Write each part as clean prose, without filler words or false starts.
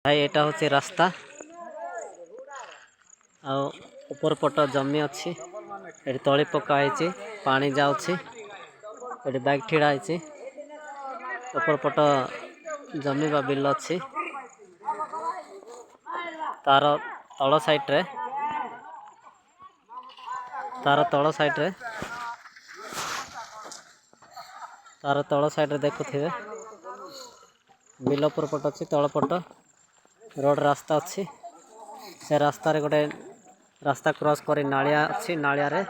भाई एटा हूँ रास्ता ऊपर पट जमी अच्छी तली पकाई पानी जाऊँगी ये बाइक ठिड़ा है ऊपर पट जमी बा बिल अच्छी तार तल साइड तार तल साइड देखुथे बिल उपर पट अच्छी तल पट रोड रास्ता अच्छी से रास्ता रे गोटे रास्ता क्रॉस करी नालिया अच्छी नालिया रे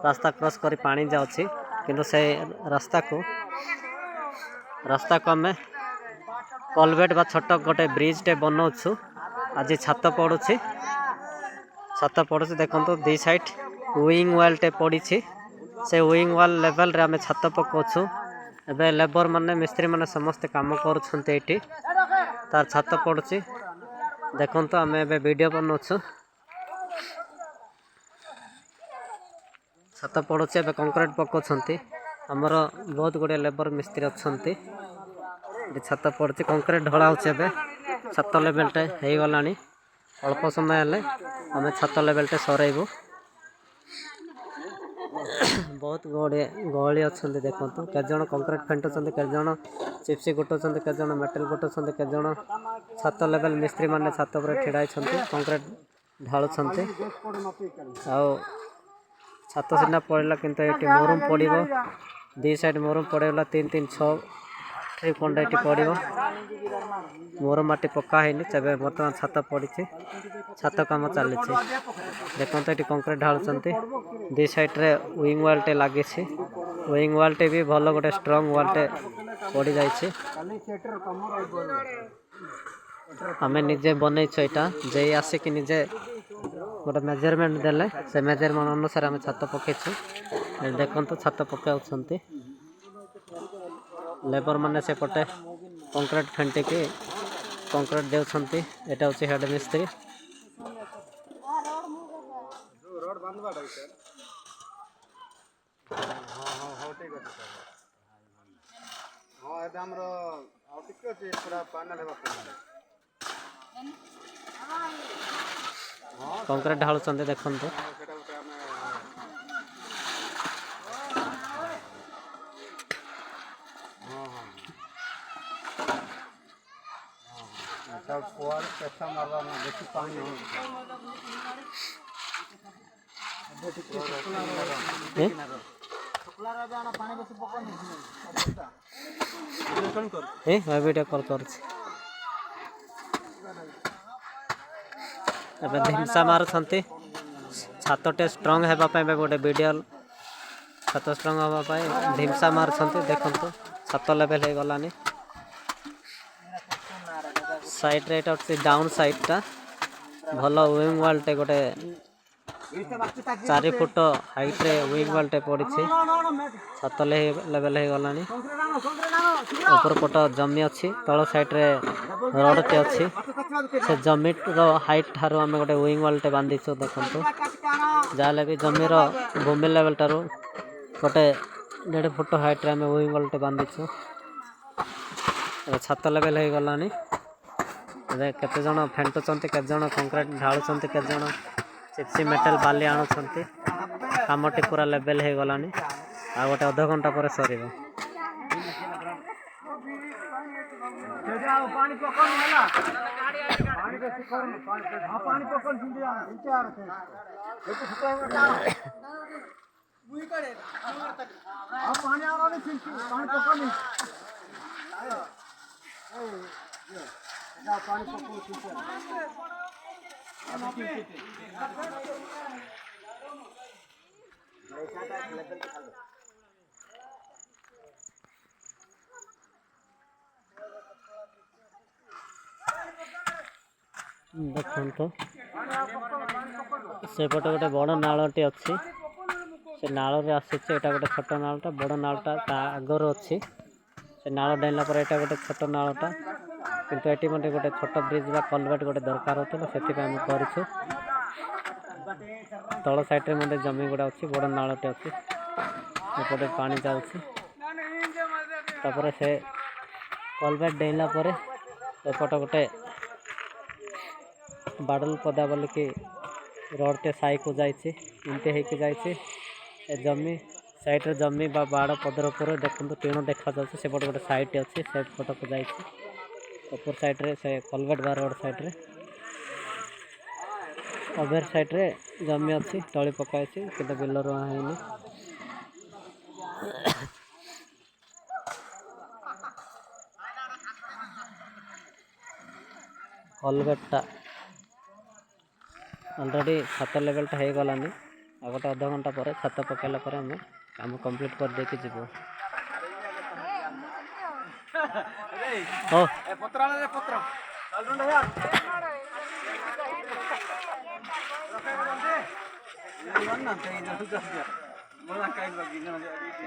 रास्ता क्रॉस करी पानी जाउछि किंतु से रास्ता को आम कलवेट बा छोट गोटे ब्रिज टे बनाऊँ आज छात पड़ुछि देखो दी साइड विंग वाल टे पड़ी से विंग वाल लेवल रे आम छात पकाउछु एबे लेबर माने मिस्त्री माने समस्त काम करुछन्ते एठी तार छात पड़ुछि देखो आम ए वीडियो बनाऊँ छात पड़ुछि एबे कंक्रीट पकाउछन्ते हमर बहुत गुड़े लेबर मिस्त्री अच्छन्ते छात पड़ुछि कंक्रीट ढला होछि एबे छात लेवल टे हे गलानी अल्प समय हेले आम छात लेवल टे सरेइबु बहुत गुड़े गहली अच्छे देखो केते जण कंक्रीट फेंटुछन्ते केते जण चिप्सी गुटुछन्ते केते जण मेटल गुटुछन्ते केते जण छात लेवल मिस्त्री माने छात पर ठिड़ा छन्ते कंक्रीट ढालुछन्ते आउ छात सीना पड़ेगा किंतु ये मरूम पड़ो दी साइड मरूम पड़ेगा 3-3-6 ट्रिप खंडे ये पड़ो मोर माटी पक्का है तेज बर्तमान छात पड़ी छात कम चली देखते ये कंक्रीट ढालुंट दी साइड रे विंग वाल टे लगी विंग वाल टे भी भल गोटे स्ट्रंग वाल टे पड़ जाइए आम निजे बनईछु यहाँ जे आसिक निजे गोटे मेजरमेंट देले से मेजरमेंट अनुसार आम छात पकेछु देखो छात पकाउछन्ति लेबर माने सेपटे कंक्रीट फेंटिकी कंक्रीट देउछन्ति एटा होछि हेड मिस्त्री कंक्रीट ढालुछन्ति देखंतु वीडियो कॉल कर ढिमसा मारुछन्ति छातटे स्ट्रंग हेबापी गोटे वीडियो छात स्ट्रंग हेबापी ढिमसा मारुछन्ति देखंतु छात लेवल हो गलानी साइड रे एटा डाउन साइड टा भल विंग वाल टे गोटे 4 फुट हाइट रे विंग वाल टे पड़ी छात लेवल हो गलानी ऊपर पट जमी अच्छी तल साइड रे रोड टे अच्छी से जमी रो हाइट ठारू आम गोटे विंग वाल टे बांधीचु देखो जहाँ भी जमीर भूमि लेवल ठारू गोटे 1.5 फुट हाइट रे आम विंग वाल टे बांधीचु छात लेवल हो गलानी केते जण फेंटुचन्ति केते जण कंक्रीट ढालुचन्ति केते जण चिप्सी मेटल बाली आणुचन्ति कामटी पूरा लेवल हो गलानी आ गोटे अध घंटा पर सरीबो देखो सेपटे गोटे बड़ नालटी अच्छी से नाल रे आसी गोटे छोट नालटा बड़ नालटा आगर अच्छी से नाल डेला पर यहाँ गोटे छोट नालटा किंतु ये मत गोटे छोट ब्रिज बा कलवेट गोटे दरकार होता से आम करूँ तल साइड रे मत जमी गुड़ा अच्छी बड़ नालटे अच्छी एपटे पानी जाऊँगी से कलवेट डेला एपट गोटे बाडल पदा बोलिकी रोडटे साई को जाइए इनते होके जाइए जमी साइड जमी बाड़ पदर उपर देखते टीण देखा से पटे गोटे साइड अच्छी से पट को जाइए ऊपर साइड से कलवेट बार रोड साइड रे अभेर साइड रे जमी अच्छी तली पकाई कि बिल रुआ है कलवेटा ऑलरेडी छात लेवलटा हो गलानी आ गोटे अध घंटा पर छात पकड़ा पर आम काम कंप्लीट कर देके जीवो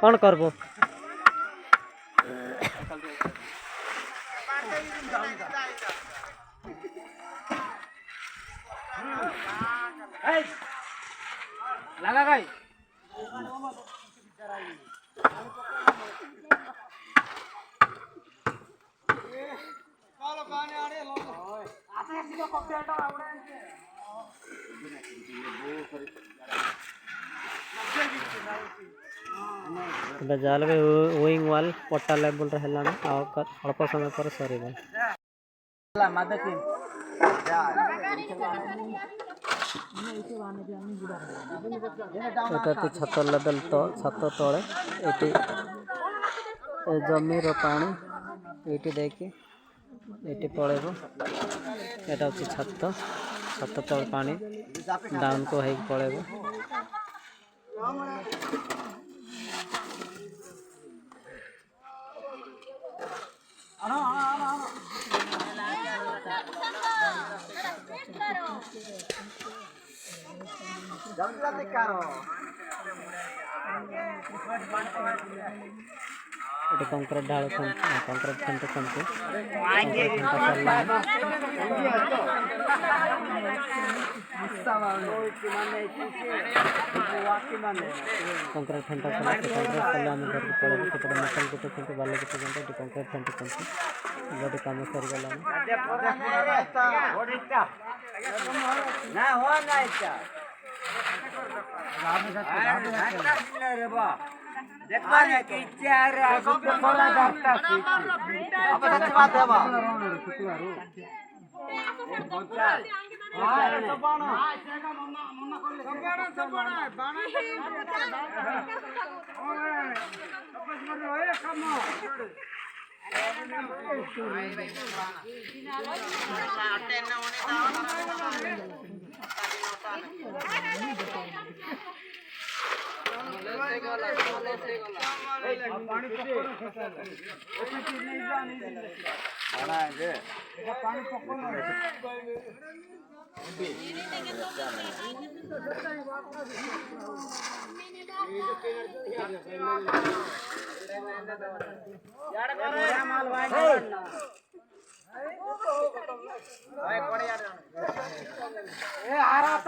कौन करबो लगा गई जाल विंग वाल पट्टा लेवल अल्प समय पर सर छत लेवल तो छत तले ये जमीर पानी ये देखिए ये पड़ेब यहाँ हूँ छत छत तल पानी डाउन को हो पड़ेब ये कंक्रीट ढाल कंक्रीट फेंट कंक्रीट फेंटा कंक्रीट कले आम घर को पड़े सेपटे मेटल गुटे बाल गुटे कंक्रीट फेंट काम सरीगला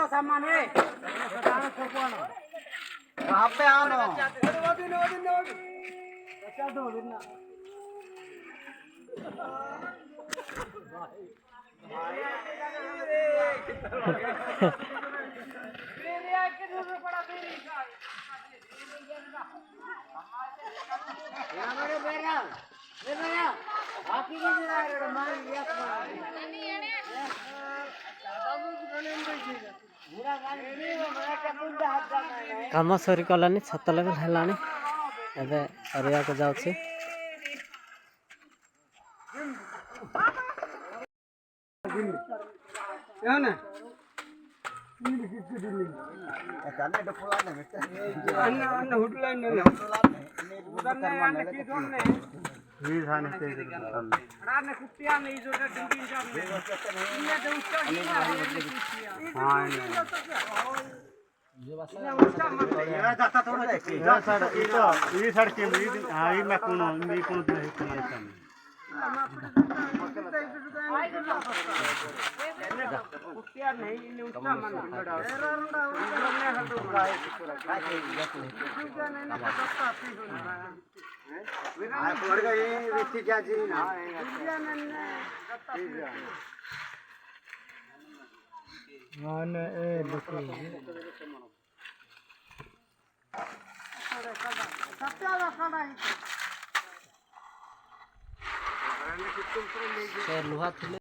सामान है पे आनो काम सरी कलानी छत लेवल है एबे सरिया को जाउछि ଲୁହା ଥିଲେ